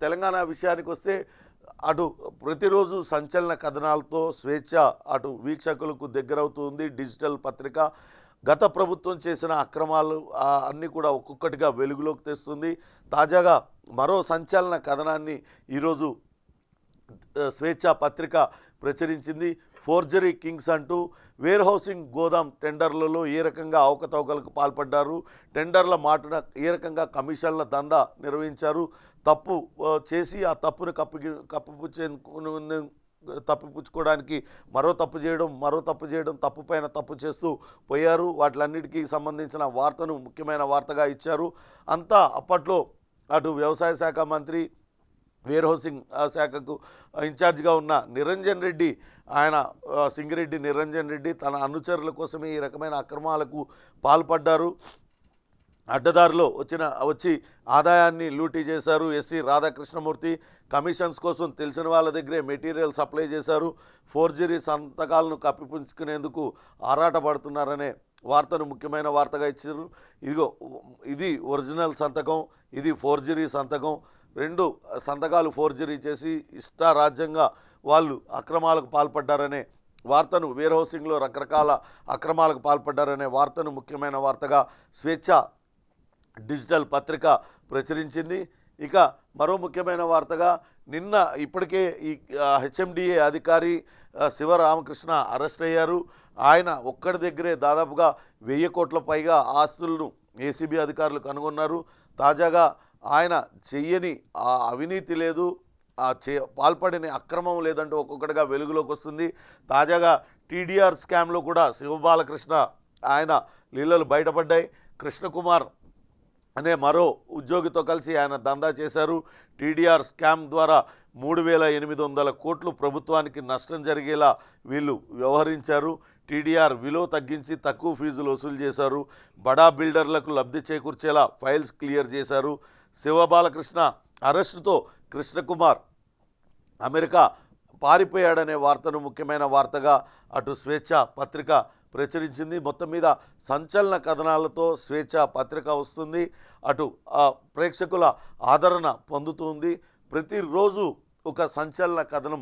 తెలంగాణ విషయానికి వస్తే అటు ప్రతిరోజు సంచలన కథనాలతో స్వేచ్ఛ అటు వీక్షకులకు దగ్గరవుతుంది. డిజిటల్ పత్రిక గత ప్రభుత్వం చేసిన అక్రమాలు అన్నీ కూడా ఒక్కొక్కటిగా వెలుగులోకి తెస్తుంది. తాజాగా మరో సంచలన కథనాన్ని ఈరోజు స్వేచ్ఛ పత్రిక ప్రచురించింది. ఫోర్జరీ కింగ్స్ అంటూ వేర్ హౌసింగ్ గోదాం టెండర్లలో ఏ రకంగా అవకతవకలకు పాల్పడ్డారు, టెండర్ల మాటన ఏ రకంగా కమిషన్ల దందా నిర్వహించారు, తప్పు చేసి ఆ తప్పును తప్పిపుచ్చుకోవడానికి మరో తప్పు చేయడం తప్పు పైన తప్పు చేస్తూ పోయారు. వాటిలన్నిటికీ సంబంధించిన వార్తను ముఖ్యమైన వార్తగా ఇచ్చారు. అంతా అప్పట్లో అటు వ్యవసాయ శాఖ మంత్రి, వేర్ హౌసింగ్ శాఖకు ఇన్ఛార్జిగా ఉన్న నిరంజన్ రెడ్డి, ఆయన సింగిరెడ్డి నిరంజన్ రెడ్డి తన అనుచరుల కోసమే ఈ రకమైన అక్రమాలకు పాల్పడ్డారు. అడ్డదారిలో వచ్చి ఆదాయాన్ని లూటీ చేశారు. ఎస్సీ రాధాకృష్ణమూర్తి కమిషన్స్ కోసం తెలిసిన వాళ్ళ దగ్గరే మెటీరియల్ సప్లై చేశారు. ఫోర్జరీ సంతకాలను కప్పిపుచ్చుకునేందుకు ఆరాటపడుతున్నారనే వార్తను ముఖ్యమైన వార్తగా ఇచ్చారు. ఇది ఒరిజినల్ సంతకం, ఇది ఫోర్జరీ సంతకం, రెండు సంతకాలు ఫోర్జరీ చేసి ఇష్టారాజ్యంగా వాళ్ళు అక్రమాలకు పాల్పడ్డారనే వార్తను, వేర్ హౌసింగ్లో రకరకాల అక్రమాలకు పాల్పడ్డారనే వార్తను ముఖ్యమైన వార్తగా స్వేచ్ఛ డిజిటల్ పత్రిక ప్రచురించింది. ఇక మరో ముఖ్యమైన వార్తగా నిన్న ఇప్పటికే ఈ హెచ్ఎండిఏ అధికారి శివరామకృష్ణ అరెస్ట్ అయ్యారు. ఆయన ఒక్కడి దగ్గరే దాదాపుగా 1000 కోట్ల పైగా ఆస్తులను ఏసీబీ అధికారులు కనుగొన్నారు. తాజాగా ఆయన చెయ్యని అవినీతి లేదు, పాల్పడిన అక్రమం లేదంటూ ఒక్కొక్కటిగా వెలుగులోకి వస్తుంది. తాజాగా టీడీఆర్ స్కామ్లో కూడా శివబాలకృష్ణ ఆయన లీలలు బయటపడ్డాయి. కృష్ణకుమార్ అనే మరో ఉద్యోగితో కలిసి ఆయన దందా చేశారు. టీడీఆర్ స్కామ్ ద్వారా 3800 కోట్లు ప్రభుత్వానికి నష్టం జరిగేలా వీళ్ళు వ్యవహరించారు. టీడీఆర్ విలువ తగ్గించి తక్కువ ఫీజులు వసూలు చేశారు. బడా బిల్డర్లకు లబ్ధి చేకూర్చేలా ఫైల్స్ క్లియర్ చేశారు. శివబాలకృష్ణ అరెస్టుతో కృష్ణకుమార్ అమెరికా పారిపోయాడనే వార్తను ముఖ్యమైన వార్తగా అటు స్వేచ్ఛ పత్రిక ప్రచురించింది. మొత్తం మీద సంచలన కథనాలతో స్వేచ్ఛ పత్రిక వస్తుంది. అటు ప్రేక్షకుల ఆదరణ పొందుతుంది. ప్రతిరోజు ఒక సంచలన కథనం.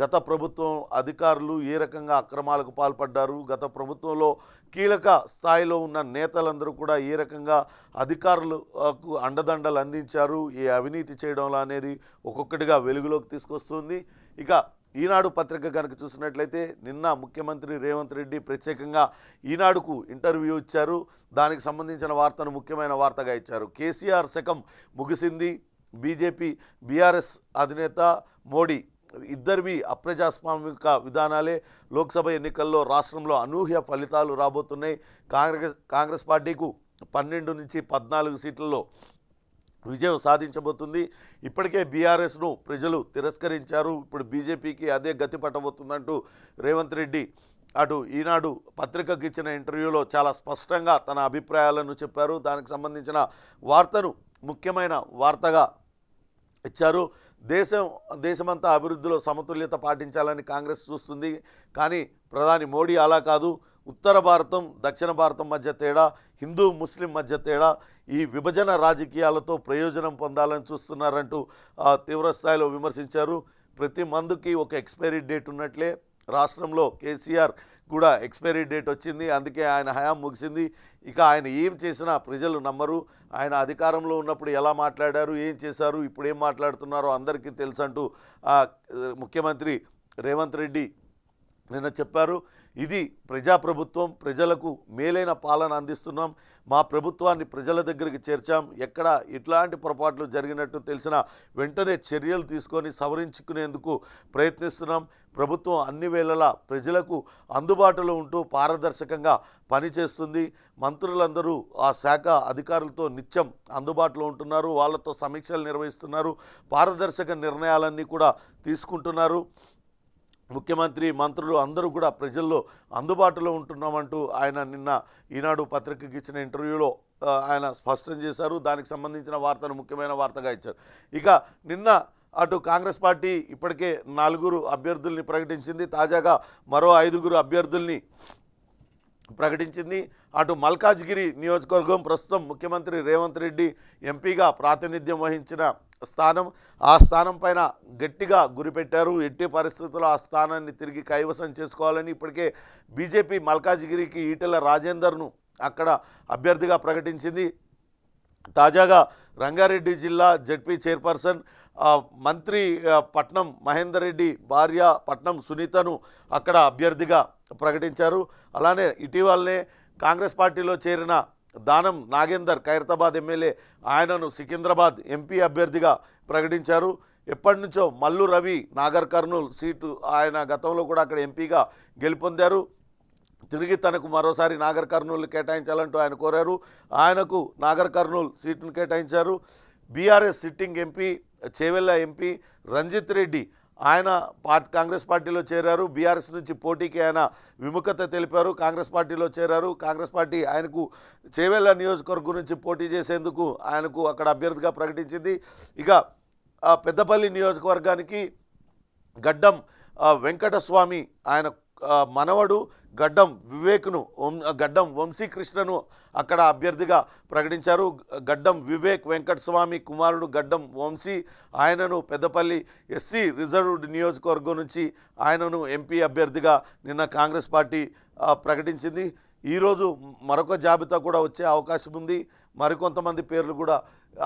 గత ప్రభుత్వం అధికారులు ఏ రకంగా అక్రమాలకు పాల్పడ్డారు, గత ప్రభుత్వంలో కీలక స్థాయిలో ఉన్న నేతలందరూ కూడా ఏ రకంగా అధికారులకు అండదండలు అందించారు, ఏ అవినీతి చేయడంలో అనేది ఒక్కొక్కటిగా వెలుగులోకి తీసుకొస్తుంది. ఇక ఈనాడు పత్రిక కనుక చూసినట్లయితే నిన్న ముఖ్యమంత్రి రేవంత్ రెడ్డి ప్రత్యేకంగా ఈనాడుకు ఇంటర్వ్యూ ఇచ్చారు. దానికి సంబంధించిన వార్తను ముఖ్యమైన వార్తగా ఇచ్చారు. కేసీఆర్ శకం ముగిసింది, బీజేపీ బీఆర్ఎస్ అధినేత మోడీ ఇద్దరివి అప్రజాస్వామిక విధానాలే, లోక్సభ ఎన్నికల్లో రాష్ట్రంలో అనూహ్య ఫలితాలు రాబోతున్నాయి. కాంగ్రెస్ పార్టీకు 12 నుంచి 14 సీట్లలో విజయం సాధించబోతుంది. ఇప్పటికే బీఆర్ఎస్ను ప్రజలు తిరస్కరించారు. ఇప్పుడు బీజేపీకి అదే గతి పట్టబోతుందంటూ రేవంత్ రెడ్డి అటు ఈనాడు పత్రికకు ఇచ్చిన ఇంటర్వ్యూలో చాలా స్పష్టంగా తన అభిప్రాయాలను చెప్పారు. దానికి సంబంధించిన వార్తను ముఖ్యమైన వార్తగా ఇచ్చారు. దేశమంతా అభివృద్ధిలో సమతుల్యత పాటించాలని కాంగ్రెస్ చూస్తుంది, కానీ ప్రధాని మోడీ అలా కాదు. ఉత్తర భారతం దక్షిణ భారతం మధ్య తేడా, హిందూ ముస్లిం మధ్య తేడా, ఈ విభజన రాజకీయాలతో ప్రయోజనం పొందాలని చూస్తున్నారంటూ తీవ్రస్థాయిలో విమర్శించారు. ప్రతి మందుకి ఒక ఎక్స్పైరీ డేట్ ఉన్నట్లే రాష్ట్రంలో కేసీఆర్ కూడా ఎక్స్పైరీ డేట్ వచ్చింది, అందుకే ఆయన హయాం ముగిసింది. ఇక ఆయన ఏం చేసినా ప్రజలు నమ్మరు. ఆయన అధికారంలో ఉన్నప్పుడు ఎలా మాట్లాడారు, ఏం చేశారు, ఇప్పుడు ఏం మాట్లాడుతున్నారో అందరికీ తెలుసంటూ ముఖ్యమంత్రి రేవంత్ రెడ్డి నిన్న చెప్పారు. ఇది ప్రజాప్రభుత్వం, ప్రజలకు మేలైన పాలన అందిస్తున్నాం, మా ప్రభుత్వాన్ని ప్రజల దగ్గరికి చేర్చాం, ఎక్కడ ఇట్లాంటి పొరపాట్లు జరిగినట్టు తెలిసిన వెంటనే చర్యలు తీసుకొని సవరించుకునేందుకు ప్రయత్నిస్తున్నాం. ప్రభుత్వం అన్ని వేళలా ప్రజలకు అందుబాటులో ఉంటూ పారదర్శకంగా పనిచేస్తుంది. మంత్రులందరూ ఆ శాఖ అధికారులతో నిత్యం అందుబాటులో ఉంటున్నారు, వాళ్ళతో సమీక్షలు నిర్వహిస్తున్నారు, పారదర్శక నిర్ణయాలన్నీ కూడా తీసుకుంటున్నారు. ముఖ్యమంత్రి మంత్రులు అందరూ కూడా ప్రజల్లో అందుబాటులో ఉంటున్నామంటూ ఆయన నిన్న ఈనాడు పత్రికకి ఇచ్చిన ఇంటర్వ్యూలో ఆయన స్పష్టం చేశారు. దానికి సంబంధించిన వార్తను ముఖ్యమైన వార్తగా ఇచ్చారు. ఇక నిన్న అటు కాంగ్రెస్ పార్టీ ఇప్పటికే 4 అభ్యర్థుల్ని ప్రకటించింది, తాజాగా మరో 5 అభ్యర్థుల్ని ప్రకటించింది. అటు మల్కాజ్గిరి నియోజకవర్గం ప్రస్తుతం ముఖ్యమంత్రి రేవంత్ రెడ్డి ఎంపీగా ప్రాతినిధ్యం వహించిన స్థానం. ఆ స్థానం పైన గట్టిగా గురిపెట్టారు. ఎట్టి పరిస్థితుల్లో ఆ స్థానాన్ని తిరిగి కైవసం చేసుకోవాలని ఇప్పటికే బీజేపీ మల్కాజిగిరికి ఈటెల రాజేందర్ను అక్కడ అభ్యర్థిగా ప్రకటించింది. తాజాగా రంగారెడ్డి జిల్లా జడ్పీ చైర్పర్సన్ మంత్రి పట్నం మహేందర్ రెడ్డి భార్య పట్నం సునీతను అక్కడ అభ్యర్థిగా ప్రకటించారు. అలానే ఇటీవలనే కాంగ్రెస్ పార్టీలో చేరిన దానం నాగేందర్ ఖైరతాబాద్ ఎమ్మెల్యే ఆయనను సికింద్రాబాద్ ఎంపీ అభ్యర్థిగా ప్రకటించారు. ఎప్పటి నుంచో మల్లు రవి నాగర్ కర్నూల్ సీటు ఆయన గతంలో కూడా అక్కడ ఎంపీగా గెలుపొందారు. తిరిగి తనకు మరోసారి నాగర్ కర్నూలు కేటాయించాలంటూ ఆయన కోరారు. ఆయనకు నాగర్ కర్నూల్ సీటును కేటాయించారు. BRS sitting MP Chevella MP Ranjith Reddy ఆయన కాంగ్రెస్ పార్టీలో చేరారు. బీఆర్ఎస్ నుంచి పోటీకి ఆయన విముఖత తెలిపారు. కాంగ్రెస్ పార్టీలో చేరారు. కాంగ్రెస్ పార్టీ ఆయనకు చేవెళ్ళ నియోజకవర్గం నుంచి పోటీ చేసేందుకు ఆయనకు అక్కడ అభ్యర్థిగా ప్రకటించింది. ఇక పెద్దపల్లి నియోజకవర్గానికి గడ్డం వెంకటస్వామి ఆయన మనవడు గడ్డం వివేక్ను గడ్డం వంశీకృష్ణను అక్కడ అభ్యర్థిగా ప్రకటించారు. గడ్డం వివేక్ వెంకటస్వామి కుమారుడు గడ్డం వంశీ ఆయనను పెద్దపల్లి ఎస్సీ రిజర్వ్డ్ నియోజకవర్గం నుంచి ఆయనను ఎంపీ అభ్యర్థిగా నిన్న కాంగ్రెస్ పార్టీ ప్రకటించింది. ఈరోజు మరొక జాబితా కూడా వచ్చే అవకాశం ఉంది. మరికొంతమంది పేర్లు కూడా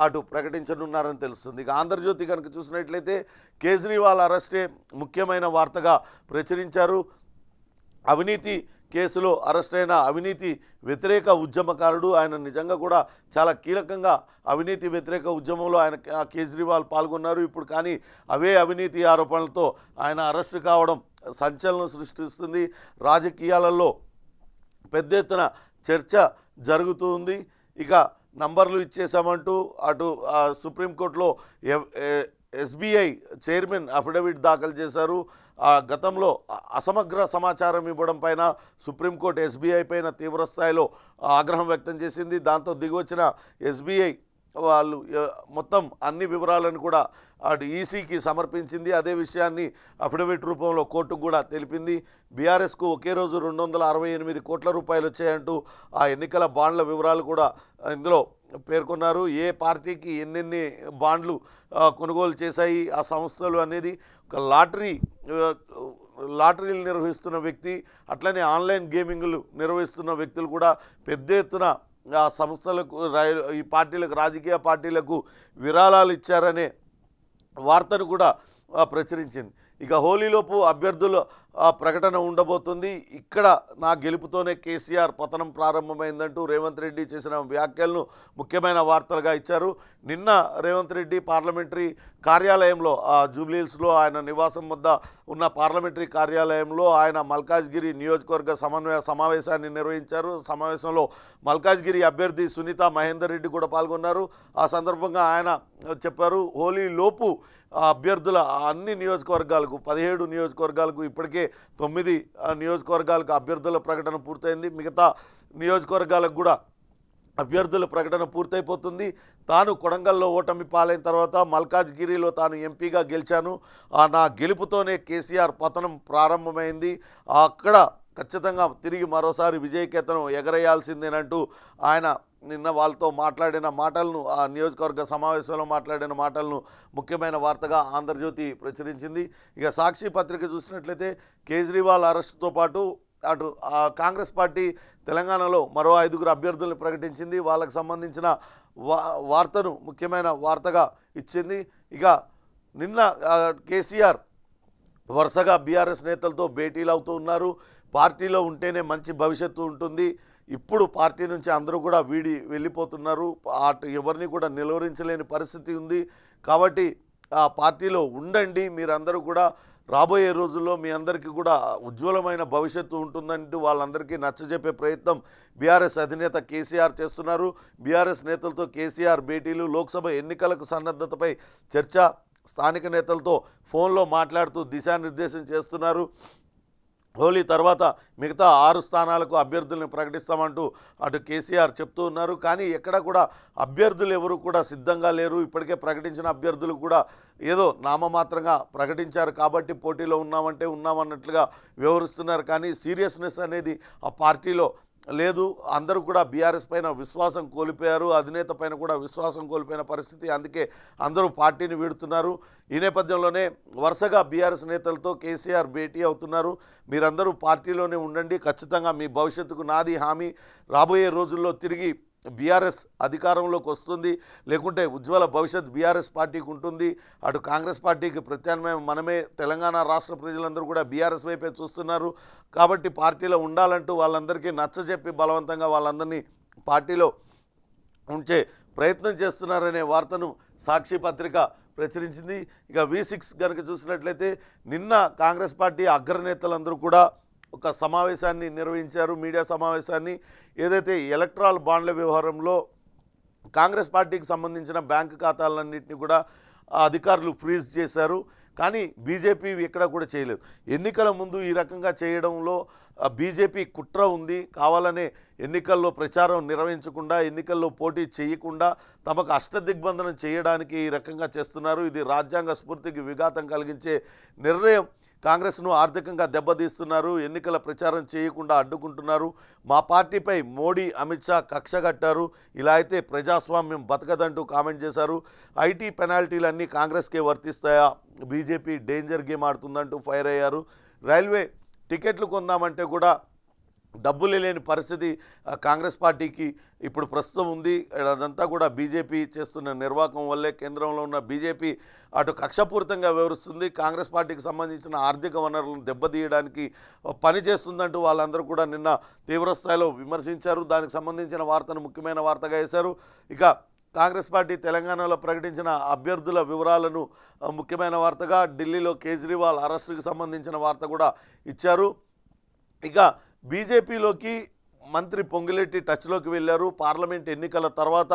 అటు ప్రకటించనున్నారని తెలుస్తుంది. ఇక ఆంధ్రజ్యోతి కనుక చూసినట్లయితే కేజ్రీవాల్ అరెస్టే ముఖ్యమైన వార్తగా ప్రచురించారు. అవినీతి కేసులో అరెస్ట్ అయిన అవినీతి వ్యతిరేక ఉద్యమకారుడు ఆయన నిజంగా కూడా చాలా కీలకంగా అవినీతి వ్యతిరేక ఉద్యమంలో ఆయన కేజ్రీవాల్ పాల్గొన్నారు. ఇప్పుడు కానీ అవే అవినీతి ఆరోపణలతో ఆయన అరెస్ట్ కావడం సంచలనం సృష్టిస్తుంది. రాజకీయాలలో పెద్ద ఎత్తున చర్చ జరుగుతుంది. ఇక నంబర్లు ఇచ్చేసామంటూ అటు సుప్రీంకోర్టులో ఎస్బీఐ చైర్మన్ అఫిడవిట్ దాఖలు చేశారు. గతంలో అసమగ్ర సమాచారం ఇవ్వడం పైన సుప్రీంకోర్టు ఎస్బీఐ పైన తీవ్రస్థాయిలో ఆగ్రహం వ్యక్తం చేసింది. దాంతో దిగివచ్చిన ఎస్బీఐ వాళ్ళు మొత్తం అన్ని వివరాలను కూడా అటు ఈసీకి సమర్పించింది. అదే విషయాన్ని అఫిడవిట్ రూపంలో కోర్టుకు కూడా తెలిపింది. బీఆర్ఎస్కు ఒకే రోజు 268 కోట్ల రూపాయలు వచ్చాయంటూ ఆ ఎన్నికల బాండ్ల వివరాలు కూడా ఇందులో పేర్కొన్నారు. ఏ పార్టీకి ఎన్నెన్ని బాండ్లు కొనుగోలు చేశాయి ఆ సంస్థలు అనేది ఒక లాటరీలు నిర్వహిస్తున్న వ్యక్తి, అట్లనే ఆన్లైన్ గేమింగ్లు నిర్వహిస్తున్న వ్యక్తులు కూడా పెద్ద ఎత్తున ఆ సంస్థలకు ఈ పార్టీలకు రాజకీయ పార్టీలకు విరాళాలు ఇచ్చారనే వార్తను కూడా ప్రచురించింది. ఇక హోలీలోపు అభ్యర్థుల ప్రకటన ఉండబోతుంది. ఇక్కడ నా గెలుపుతోనే కేసీఆర్ పతనం ప్రారంభమైందంటూ రేవంత్ రెడ్డి చేసిన వ్యాఖ్యలను ముఖ్యమైన వార్తలుగా ఇచ్చారు. నిన్న రేవంత్ రెడ్డి పార్లమెంటరీ కార్యాలయంలో జూబ్లీహిల్స్లో ఆయన నివాసం వద్ద ఉన్న పార్లమెంటరీ కార్యాలయంలో ఆయన మల్కాజ్గిరి నియోజకవర్గ సమావేశాన్ని నిర్వహించారు. సమావేశంలో మల్కాజ్గిరి అభ్యర్థి సునీత మహేందర్ రెడ్డి కూడా పాల్గొన్నారు. ఆ సందర్భంగా ఆయన చెప్పారు, హోలీలోపు అభ్యర్థుల అన్ని నియోజకవర్గాలకు 17 నియోజకవర్గాలకు ఇప్పటికే 9 నియోజకవర్గాలకు అభ్యర్థుల ప్రకటన పూర్తయింది. మిగతా నియోజకవర్గాలకు కూడా అభ్యర్థుల ప్రకటన పూర్తయిపోతుంది. తాను కొడంగల్లో ఓటమి పాలైన తర్వాత మల్కాజ్గిరిలో తాను ఎంపీగా గెలిచాను. నా గెలుపుతోనే కేసీఆర్ పతనం ప్రారంభమైంది. అక్కడ ఖచ్చితంగా తిరిగి మరోసారి విజయకేతనం ఎగరేయాల్సిందేనంటూ ఆయన నిన్న వాళ్ళతో మాట్లాడిన మాటలను ఆ నియోజకవర్గ సమావేశంలో మాట్లాడిన మాటలను ముఖ్యమైన వార్తగా ఆంధ్రజ్యోతి ప్రచురించింది. ఇక సాక్షి పత్రిక చూసినట్లయితే కేజ్రీవాల్ అరెస్టుతో పాటు అటు కాంగ్రెస్ పార్టీ తెలంగాణలో మరో 5 అభ్యర్థులను ప్రకటించింది. వాళ్ళకు సంబంధించిన వార్తను ముఖ్యమైన వార్తగా ఇచ్చింది. ఇక నిన్న కేసీఆర్ వరుసగా బీఆర్ఎస్ నేతలతో భేటీలు అవుతూ ఉన్నారు. పార్టీలో ఉంటేనే మంచి భవిష్యత్తు ఉంటుంది, ఇప్పుడు పార్టీ నుంచి అందరూ కూడా వెళ్ళిపోతున్నారు, అటు ఎవరిని కూడా నిలువరించలేని పరిస్థితి ఉంది, కాబట్టి ఆ పార్టీలో ఉండండి, మీరందరూ కూడా రాబోయే రోజుల్లో మీ అందరికీ కూడా ఉజ్వలమైన భవిష్యత్తు ఉంటుందంటూ వాళ్ళందరికీ నచ్చజెప్పే ప్రయత్నం బీఆర్ఎస్ అధినేత కేసీఆర్ చేస్తున్నారు. బీఆర్ఎస్ నేతలతో కేసీఆర్ భేటీలు, లోక్సభ ఎన్నికలకు సన్నద్ధతపై చర్చ, స్థానిక నేతలతో ఫోన్లో మాట్లాడుతూ దిశానిర్దేశం చేస్తున్నారు. హోలీ తర్వాత మిగతా 6 స్థానాలకు అభ్యర్థులను ప్రకటిస్తామంటూ అటు కేసీఆర్ చెప్తూ ఉన్నారు. కానీ ఎక్కడ కూడా అభ్యర్థులు ఎవరు కూడా సిద్ధంగా లేరు. ఇప్పటికే ప్రకటించిన అభ్యర్థులు కూడా ఏదో నామమాత్రంగా ప్రకటించారు కాబట్టి పోటీలో ఉన్నామంటే ఉన్నామన్నట్లుగా వ్యవహరిస్తున్నారు. కానీ సీరియస్నెస్ అనేది ఆ పార్టీలో లేదు. అందరూ కూడా బీఆర్ఎస్ పైన విశ్వాసం కోల్పోయారు, అధినేత పైన కూడా విశ్వాసం కోల్పోయిన పరిస్థితి. అందుకే అందరూ పార్టీని వీడుతున్నారు. ఈ నేపథ్యంలోనే వరుసగా బీఆర్ఎస్ నేతలతో కేసీఆర్ భేటీ అవుతున్నారు. మీరందరూ పార్టీలోనే ఉండండి, ఖచ్చితంగా మీ భవిష్యత్తుకు నాది హామీ, రాబోయే రోజుల్లో తిరిగి బీఆర్ఎస్ అధికారంలోకి వస్తుంది, లేకుంటే ఉజ్వల భవిష్యత్ బీఆర్ఎస్ పార్టీకి ఉంటుంది. అటు కాంగ్రెస్ పార్టీకి ప్రత్యామ్నాయం మనమే. తెలంగాణ రాష్ట్ర ప్రజలందరూ కూడా బీఆర్ఎస్ వైపే చూస్తున్నారు. కాబట్టి పార్టీలో ఉండాలంటూ వాళ్ళందరికీ నచ్చజెప్పి బలవంతంగా వాళ్ళందరినీ పార్టీలో ఉంచే ప్రయత్నం చేస్తున్నారనే వార్తను సాక్షి పత్రిక ప్రచురించింది. ఇక V6 కనుక చూసినట్లయితే నిన్న కాంగ్రెస్ పార్టీ అగ్రనేతలందరూ కూడా ఒక సమావేశాన్ని నిర్వహించారు, మీడియా సమావేశాన్ని. ఏదైతే ఎలక్ట్రాల్ బాండ్ల వ్యవహారంలో కాంగ్రెస్ పార్టీకి సంబంధించిన బ్యాంకు ఖాతాలన్నింటినీ కూడా అధికారులు ఫ్రీజ్ చేశారు. కానీ బీజేపీ ఎక్కడ కూడా చేయలేదు. ఎన్నికల ముందు ఈ రకంగా చేయడంలో బీజేపీ కుట్ర ఉంది. కావాలనే ఎన్నికల్లో ప్రచారం నిర్వహించకుండా, ఎన్నికల్లో పోటీ చేయకుండా తమకు అష్టదిగ్బంధనం చేయడానికి ఈ రకంగా చేస్తున్నారు. ఇది రాజ్యాంగ స్ఫూర్తికి విఘాతం కలిగించే నిర్ణయం. కాంగ్రెస్ను ఆర్థికంగా దెబ్బతీస్తున్నారు, ఎన్నికల ప్రచారం చేయకుండా అడ్డుకుంటున్నారు. మా పార్టీపై మోడీ, అమిత్ షా కక్ష కట్టారు. ఇలా అయితే ప్రజాస్వామ్యం బతకదంటూ కామెంట్ చేశారు. ఐటీ పెనాల్టీలన్నీ కాంగ్రెస్కే వర్తిస్తాయా, బీజేపీ డేంజర్ గేమ్ ఆడుతుందంటూ ఫైర్ అయ్యారు. రైల్వే టికెట్లు కొందామంటే కూడా డబ్బులు లేని పరిస్థితి కాంగ్రెస్ పార్టీకి ఇప్పుడు ప్రస్తుతం ఉంది. అదంతా కూడా బీజేపీ చేస్తున్న నిర్వాహకం వల్లే. కేంద్రంలో ఉన్న బీజేపీ అటు కక్షపూరితంగా వివరిస్తుంది, కాంగ్రెస్ పార్టీకి సంబంధించిన ఆర్థిక వనరులను దెబ్బతీయడానికి పనిచేస్తుందంటూ వాళ్ళందరూ కూడా నిన్న తీవ్రస్థాయిలో విమర్శించారు. దానికి సంబంధించిన వార్తను ముఖ్యమైన వార్తగా వేశారు. ఇక కాంగ్రెస్ పార్టీ తెలంగాణలో ప్రకటించిన అభ్యర్థుల వివరాలను ముఖ్యమైన వార్తగా, ఢిల్లీలో కేజ్రీవాల్ అరెస్టుకు సంబంధించిన వార్త కూడా ఇచ్చారు. ఇక బీజేపీలోకి మంత్రి పొంగులేటి టచ్లోకి వెళ్ళారు. పార్లమెంట్ ఎన్నికల తర్వాత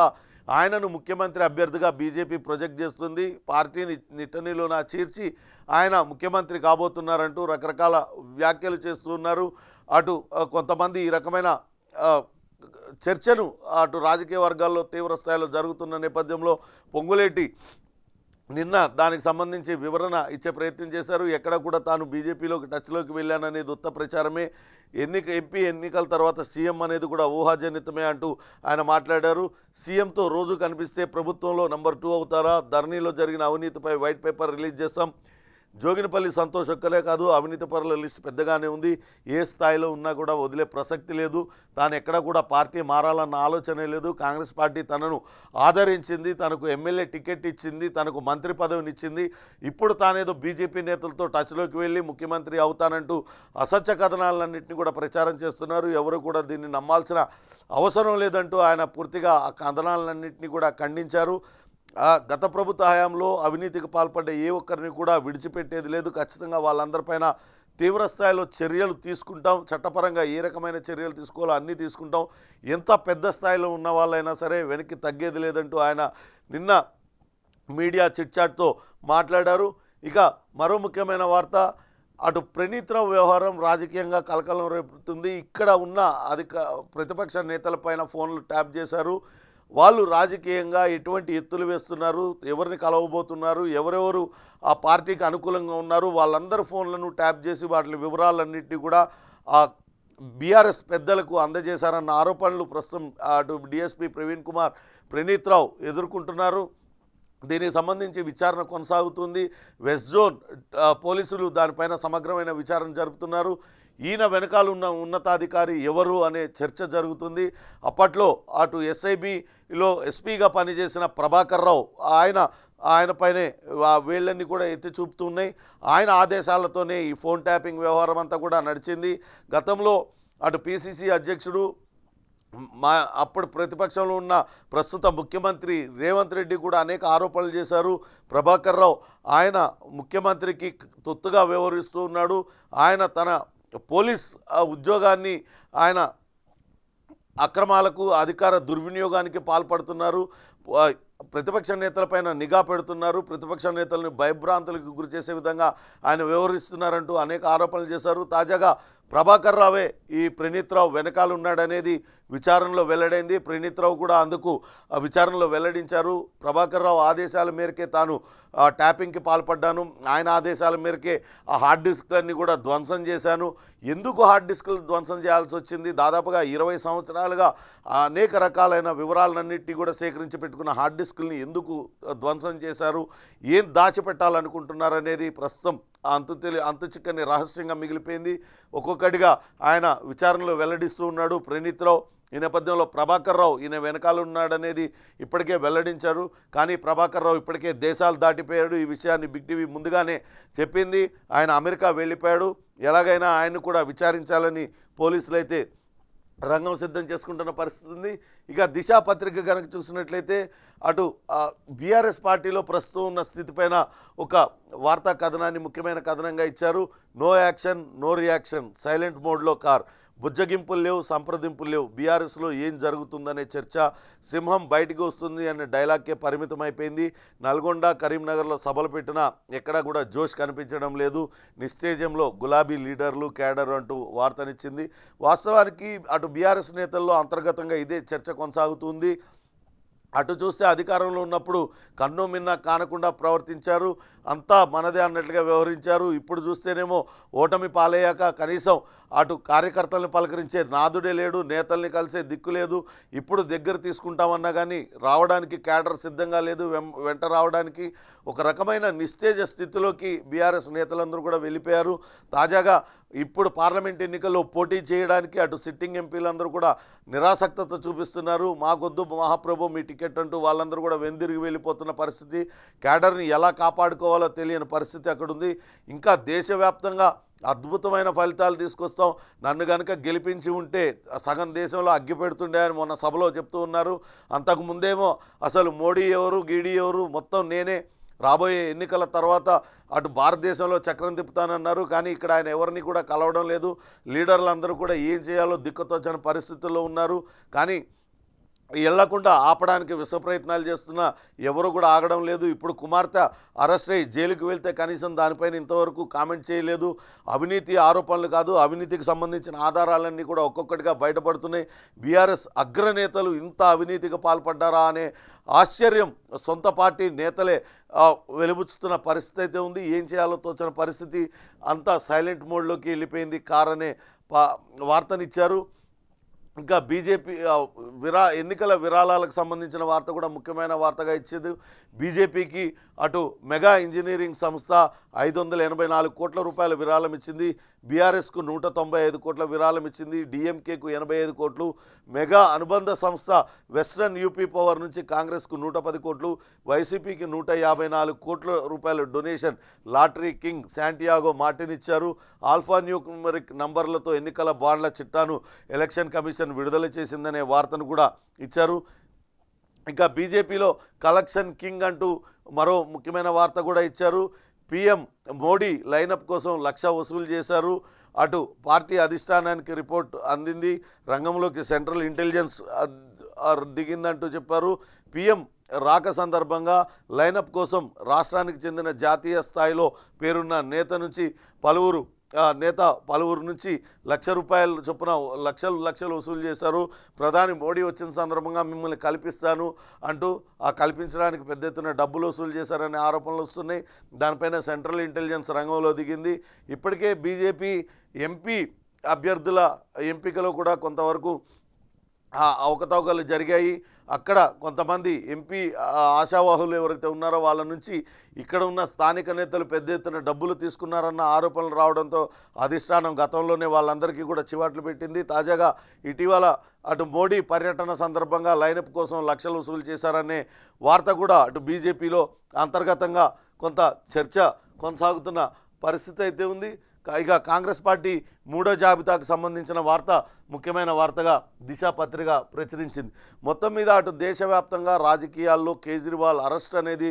ఆయనను ముఖ్యమంత్రి అభ్యర్థిగా బీజేపీ ప్రొజెక్ట్ చేస్తుంది. పార్టీని నిట్టనిలోన చీర్చి ఆయన ముఖ్యమంత్రి కాబోతున్నారంటూ రకరకాల వ్యాఖ్యలు చేస్తున్నారు. అటు కొంతమంది ఈ రకమైన చర్చను అటు రాజకీయ వర్గాల్లో తీవ్ర స్థాయిలో జరుగుతున్న నేపథ్యంలో పొంగులేటి నిన్న దానికి సంబంధించి వివరణ ఇచ్చే ప్రయత్నం చేశారు. ఎక్కడ కూడా తాను బీజేపీలోకి టచ్లోకి వెళ్ళాననేది ఉత్త ప్రచారమే, ఎంపీ ఎన్నికల తర్వాత సీఎం అనేది కూడా ఊహాజనితమే అంటూ ఆయన మాట్లాడారు. సీఎంతో రోజు కనిపిస్తే ప్రభుత్వంలో నెంబర్ 2 అవుతారా, ధరణిలో జరిగిన అవినీతిపై వైట్ పేపర్ రిలీజ్ చేస్తాం. జోగినపల్లి సంతోష్ ఒక్కలే కాదు, అవినీతి పరుల లిస్ట్ పెద్దగానే ఉంది. ఏ స్థాయిలో ఉన్నా కూడా వదిలే ప్రసక్తి లేదు. తాను ఎక్కడ కూడా పార్టీ మారాలన్న ఆలోచనే లేదు. కాంగ్రెస్ పార్టీ తనను ఆదరించింది, తనకు ఎమ్మెల్యే టికెట్ ఇచ్చింది, తనకు మంత్రి పదవినిచ్చింది. ఇప్పుడు తానేదో బీజేపీ నేతలతో టచ్లోకి వెళ్ళి ముఖ్యమంత్రి అవుతానంటూ అసత్య కథనాలన్నింటినీ కూడా ప్రచారం చేస్తున్నారు. ఎవరు కూడా దీన్ని నమ్మాల్సిన అవసరం లేదంటూ ఆయన పూర్తిగా ఆ కథనాలన్నింటినీ కూడా ఖండించారు. గత ప్రభుత్వ హయాంలో అవినీతికి పాల్పడ్డ ఏ ఒక్కరిని కూడా విడిచిపెట్టేది లేదు. ఖచ్చితంగా వాళ్ళందరిపైన తీవ్ర స్థాయిలో చర్యలు తీసుకుంటాం, చట్టపరంగా ఏ రకమైన చర్యలు తీసుకోవాలో అన్నీ తీసుకుంటాం. ఎంత పెద్ద స్థాయిలో ఉన్న వాళ్ళైనా సరే వెనక్కి తగ్గేది లేదంటూ ఆయన నిన్న మీడియా చిట్చాట్తో మాట్లాడారు. ఇక మరో ముఖ్యమైన వార్త, అటు ప్రణీత్ రావు వ్యవహారం రాజకీయంగా కలకలం రేపుతుంది. ఇక్కడ ఉన్న ప్రతిపక్ష నేతలపైన ఫోన్లు ట్యాప్ చేశారు. వాళ్ళు రాజకీయంగా ఎటువంటి ఎత్తులు వేస్తున్నారు, ఎవరిని కలవబోతున్నారు, ఎవరెవరు ఆ పార్టీకి అనుకూలంగా ఉన్నారు, వాళ్ళందరూ ఫోన్లను ట్యాప్ చేసి వాటి వివరాలన్నింటినీ కూడా ఆ బీఆర్ఎస్ పెద్దలకు అందజేశారన్న ఆరోపణలు ప్రస్తుతం అటు డిఎస్పీ ప్రవీణ్ కుమార్ ప్రణీత్ రావు ఎదుర్కొంటున్నారు. దీనికి సంబంధించి విచారణ కొనసాగుతుంది. వెస్ట్ జోన్ పోలీసులు దానిపైన సమగ్రమైన విచారణ జరుపుతున్నారు. ఈయన వెనకాల ఉన్న ఉన్నతాధికారి ఎవరు అనే చర్చ జరుగుతుంది. అప్పట్లో అటు ఎస్ఐబిలో ఎస్పీగా పనిచేసిన ప్రభాకర్ రావు ఆయన పైనే వీళ్ళన్నీ కూడా ఎత్తి చూపుతున్నాయి. ఆయన ఆదేశాలతోనే ఈ ఫోన్ ట్యాపింగ్ వ్యవహారం అంతా కూడా నడిచింది. గతంలో అటు పిసిసి అధ్యక్షుడు అప్పుడు ప్రతిపక్షంలో ఉన్న ప్రస్తుత ముఖ్యమంత్రి రేవంత్ రెడ్డి కూడా అనేక ఆరోపణలు చేశారు. ప్రభాకర్ రావు ఆయన ముఖ్యమంత్రికి తొత్తుగా వ్యవహరిస్తూ ఉన్నాడు. ఆయన తన పోలీస్ ఉద్యోగాన్ని ఆయన అక్రమాలకు అధికార దుర్వినియోగానికి పాల్పడుతున్నారు. ప్రతిపక్ష నేతలపైన నిఘా పెడుతున్నారు. ప్రతిపక్ష నేతలను భయభ్రాంతులకు గురి చేసే విధంగా ఆయన వ్యవహరిస్తున్నారంటూ అనేక ఆరోపణలు చేశారు. తాజాగా ప్రభాకర్ రావే ఈ ప్రణీత్ రావు వెనకాల ఉన్నాడనేది విచారణలో వెల్లడైంది. ప్రణీత్ రావు కూడా అందుకు విచారణలో వెల్లడించారు. ప్రభాకర్ రావు ఆదేశాల మేరకే తాను ట్యాపింగ్కి పాల్పడ్డాను, ఆయన ఆదేశాల మేరకే ఆ హార్డ్ డిస్క్లన్నీ కూడా ధ్వంసం చేశాను. ఎందుకు హార్డ్ డిస్క్లు ధ్వంసం చేయాల్సి వచ్చింది? దాదాపుగా 20 సంవత్సరాలుగా అనేక రకాలైన వివరాలన్నింటినీ కూడా సేకరించి పెట్టుకున్న హార్డ్ డిస్క్ని ఎందుకు ధ్వంసం చేశారు, ఏం దాచిపెట్టాలనుకుంటున్నారనేది ప్రస్తుతం అంతు చిక్కని రహస్యంగా మిగిలిపోయింది. ఒక్కొక్కటిగా ఆయన విచారణలో వెల్లడిస్తూ ఉన్నాడు ప్రణీత్ రావు. ఈ నేపథ్యంలో ప్రభాకర్ రావు ఈయన వెనకాల ఉన్నాడనేది ఇప్పటికే వెల్లడించారు. కానీ ప్రభాకర్ రావు ఇప్పటికే దేశాలు దాటిపోయాడు. ఈ విషయాన్ని బిగ్ టీవీ ముందుగానే చెప్పింది. ఆయన అమెరికా వెళ్ళిపోయాడు. ఎలాగైనా ఆయన్ని కూడా విచారించాలని పోలీసులు అయితే రంగం సిద్ధం చేసుకుంటున్న పరిస్థితి ఉంది. ఇక దిశ పత్రిక కనుక చూసినట్లయితే అటు బీఆర్ఎస్ పార్టీలో ప్రస్తుతం ఉన్న స్థితిపైన ఒక వార్తా కథనాన్ని ముఖ్యమైన కథనంగా ఇచ్చారు. No action no reaction, silent మోడ్లో కార్, బుజ్జగింపులు లేవు, సంప్రదింపులు లేవు, బీఆర్ఎస్లో ఏం జరుగుతుందనే చర్చ, సింహం బయటికి వస్తుంది అనే డైలాగ్కే పరిమితం అయిపోయింది. నల్గొండ కరీంనగర్లో సభలు పెట్టినా ఎక్కడా కూడా జోష్ కనిపించడం లేదు. నిస్తేజంలో గులాబీ లీడర్లు క్యాడర్ అంటూ వార్తనిచ్చింది. వాస్తవానికి అటు బీఆర్ఎస్ నేతల్లో అంతర్గతంగా ఇదే చర్చ కొనసాగుతుంది. అటు చూస్తే అధికారంలో ఉన్నప్పుడు కన్ను మిన్న కానకుండా ప్రవర్తించారు, అంతా మనదే అన్నట్లుగా వ్యవహరించారు. ఇప్పుడు చూస్తేనేమో ఓటమి పాలయ్యాక కనీసం అటు కార్యకర్తలను పలకరించే నాదుడే లేడు, నేతల్ని కలిసే దిక్కు లేదు. ఇప్పుడు దగ్గర తీసుకుంటామన్నా కానీ రావడానికి క్యాడర్ సిద్ధంగా లేదు, వెంట రావడానికి. ఒక రకమైన నిస్తేజ స్థితిలోకి బీఆర్ఎస్ నేతలందరూ కూడా వెళ్ళిపోయారు. తాజాగా ఇప్పుడు పార్లమెంట్ ఎన్నికల్లో పోటీ చేయడానికి అటు సిట్టింగ్ ఎంపీలందరూ కూడా నిరాసక్తత చూపిస్తున్నారు. మాకొద్దు మహాప్రభు మీ టికెట్ అంటూ వాళ్ళందరూ కూడా వెందిరిగి వెళ్ళిపోతున్న పరిస్థితి. క్యాడర్ని ఎలా కాపాడుకోవాలో తెలియని పరిస్థితి అక్కడుంది. ఇంకా దేశవ్యాప్తంగా అద్భుతమైన ఫలితాలు తీసుకొస్తాం, నన్ను కనుక గెలిపించి ఉంటే సగం దేశంలో అగ్గి పెడుతుండే అని మొన్న సభలో చెప్తూ ఉన్నారు. అంతకుముందేమో అసలు మోడీ ఎవరు గీడీ ఎవరు, మొత్తం నేనే, రాబోయే ఎన్నికల తర్వాత అటు భారతదేశంలో చక్రం తిప్పుతానన్నారు. కానీ ఇక్కడ ఆయన ఎవరిని కూడా కలవడం లేదు. లీడర్లందరూ కూడా ఏం చేయాలో దిక్కుతోచని పరిస్థితుల్లో ఉన్నారు. కానీ వెళ్లకుండా ఆపడానికి విశ్వ ప్రయత్నాలు చేస్తున్నా ఎవరు కూడా ఆగడం లేదు. ఇప్పుడు కుమార్తె అరెస్ట్ అయ్యి జైలుకి వెళ్తే కనీసం దానిపైన ఇంతవరకు కామెంట్ చేయలేదు. అవినీతి ఆరోపణలు కాదు, అవినీతికి సంబంధించిన ఆధారాలన్నీ కూడా ఒక్కొక్కటిగా బయటపడుతున్నాయి. బీఆర్ఎస్ అగ్రనేతలు ఇంత అవినీతికి పాల్పడ్డారా అనే ఆశ్చర్యం సొంత పార్టీ నేతలే వెలుబుచ్చుతున్న పరిస్థితి అయితే ఉంది. ఏం చేయాలో తోచిన పరిస్థితి, అంతా సైలెంట్ మోడ్లోకి వెళ్ళిపోయింది కార్ అనే వార్తనిచ్చారు. ఇంకా బీజేపీ ఎన్నికల విరాళాలకు సంబంధించిన వార్త కూడా ముఖ్యమైన వార్తగా ఇచ్చేది. బీజేపీకి అటు మెగా ఇంజనీరింగ్ సంస్థ 584 కోట్ల రూపాయల విరాళం ఇచ్చింది. బీఆర్ఎస్కు 195 కోట్ల విరాళం ఇచ్చింది. డిఎంకేకు 85 కోట్లు. మెగా అనుబంధ సంస్థ వెస్ట్రన్ యూపీ పవర్ నుంచి కాంగ్రెస్కు 110 కోట్లు, వైసీపీకి 154 కోట్ల రూపాయల donation lottery king Santiago Martin ఇచ్చారు. ఆల్ఫా న్యూమరిక్ నంబర్లతో ఎన్నికల బాండ్ల చిట్టాను ఎలక్షన్ కమిషన్ విడుదల చేసిందనే వార్తను కూడా ఇచ్చారు. ఇంకా బీజేపీలో కలెక్షన్ కింగ్ అంటూ మరో ముఖ్యమైన వార్త కూడా ఇచ్చారు. పీఎం మోడీ లైనప్ కోసం 1,00,000 వసూలు చేశారు. అటు పార్టీ అధిష్టానానికి రిపోర్ట్ అందింది, రంగంలోకి సెంట్రల్ ఇంటెలిజెన్స్ దిగిందంటూ చెప్పారు. పీఎం రాక సందర్భంగా లైనప్ కోసం రాష్ట్రానికి చెందిన జాతీయ స్థాయిలో పేరున్న నేత నుంచి పలువురు నుంచి ₹1,00,000 చొప్పున లక్షలు వసూలు చేశారు. ప్రధాని మోడీ వచ్చిన సందర్భంగా మిమ్మల్ని కల్పిస్తాను అంటూ కల్పించడానికి పెద్ద ఎత్తున డబ్బులు వసూలు చేశారనే ఆరోపణలు వస్తున్నాయి. దానిపైన సెంట్రల్ ఇంటెలిజెన్స్ రంగంలో దిగింది. ఇప్పటికే బీజేపీ ఎంపీ అభ్యర్థుల ఎంపికలో కూడా కొంతవరకు అవకతవకలు జరిగాయి. అక్కడ కొంతమంది ఎంపీ ఆశావాహులు ఎవరైతే ఉన్నారో వాళ్ళ నుంచి ఇక్కడ ఉన్న స్థానిక నేతలు పెద్ద ఎత్తున డబ్బులు తీసుకున్నారన్న ఆరోపణలు రావడంతో అధిష్టానం గతంలోనే వాళ్ళందరికీ కూడా చివాట్లు పెట్టింది. తాజాగా ఇటీవల అటు మోడీ పర్యటన సందర్భంగా లైనప్ కోసం లక్షలు వసూలు చేశారనే వార్త కూడా అటు బీజేపీలో అంతర్గతంగా కొంత చర్చ కొనసాగుతున్న పరిస్థితి అయితే ఉంది. ఇక కాంగ్రెస్ పార్టీ మూడో జాబితాకు సంబంధించిన వార్త ముఖ్యమైన వార్తగా దిశ పత్రిక ప్రచురించింది. మొత్తం మీద అటు దేశవ్యాప్తంగా రాజకీయాల్లో కేజ్రీవాల్ అరెస్ట్ అనేది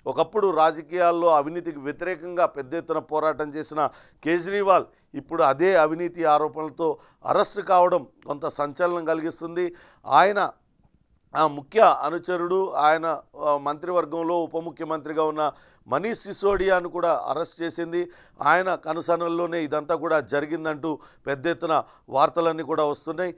ఒకప్పుడు రాజకీయాల్లో అవినీతికి వ్యతిరేకంగా పెద్ద ఎత్తున పోరాటం చేసిన కేజ్రీవాల్ ఇప్పుడు అదే అవినీతి ఆరోపణలతో అరెస్ట్ కావడం కొంత సంచలనం కలిగిస్తుంది. ఆయన ఆ ముఖ్య అనుచరుడు ఆయన మంత్రివర్గంలో ఉప ముఖ్యమంత్రిగా ఉన్న మనీష్ సిసోడియాను కూడా అరెస్ట్ చేసింది. ఆయన కనుసన్నల్లోనే ఇదంతా కూడా జరిగిందంటూ పెద్ద ఎత్తున వార్తలన్నీ కూడా వస్తున్నాయి.